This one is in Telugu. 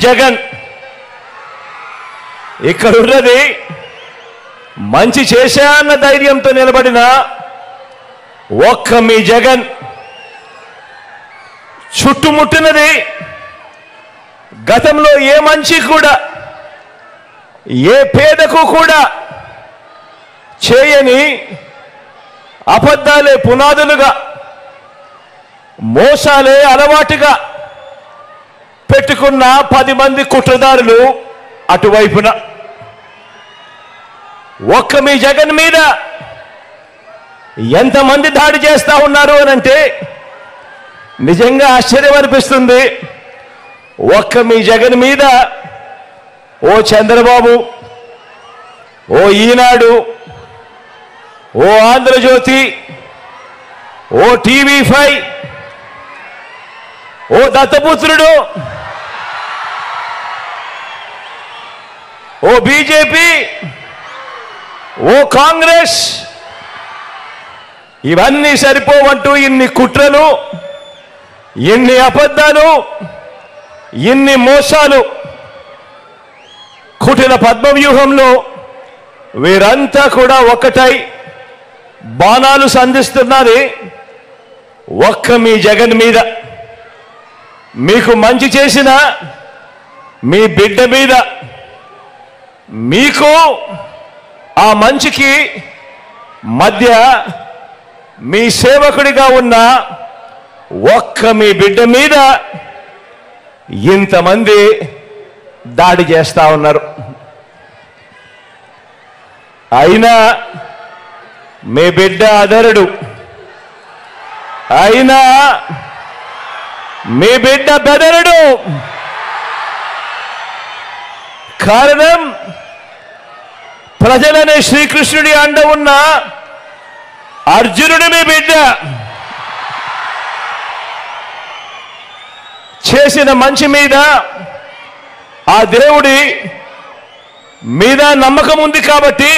జగన్ ఇక్కడ ఉన్నది మంచి చేశా అన్న ధైర్యంతో నిలబడిన ఒక్క మీ జగన్. చుట్టుముట్టినది గతంలో ఏ మంచి కూడా ఏ పేదకు కూడా చేయని అబద్ధాలే పునాదులుగా మోసాలే అలవాటుగా పెట్టుకున్న 10 మంది కుట్రదారులు అటువైపున. ఒక్క మీ జగన్ మీద ఎంతమంది దాడి చేస్తా ఉన్నారు అనంటే నిజంగా ఆశ్చర్యం అనిపిస్తుంది. ఒక్క మీ జగన్ మీద ఓ చంద్రబాబు, ఓ ఈనాడు, ఓ ఆంధ్రజ్యోతి, ఓ TV5, ఓ దత్తపుత్రుడు, ఓ బీజేపీ, ఓ కాంగ్రెస్, ఇవన్నీ సరిపోవంటూ ఇన్ని కుట్రలు, ఇన్ని అబద్ధాలు, ఇన్ని మోసాలు, కుటిల పద్మవ్యూహంలో వీరంతా కూడా ఒక్కటై బాణాలు సంధిస్తున్నది ఒక్క మీ జగన్ మీద. మీకు మంచి చేసిన మీ బిడ్డ మీద, మీకు ఆ మంచికి మధ్య మీ సేవకుడిగా ఉన్న ఒక్క మీ బిడ్డ మీద ఇంతమంది దాడి చేస్తా ఉన్నారు. అయినా మీ బిడ్డ అదరుడు, అయినా మీ బిడ్డ బెదరుడు. కారణం ప్రజలనే శ్రీకృష్ణుడి అండ ఉన్న అర్జునుడి మీ బిడ్డ. చేసిన మంచి మీద ఆ దేవుడి మీద నమ్మకం ఉంది కాబట్టి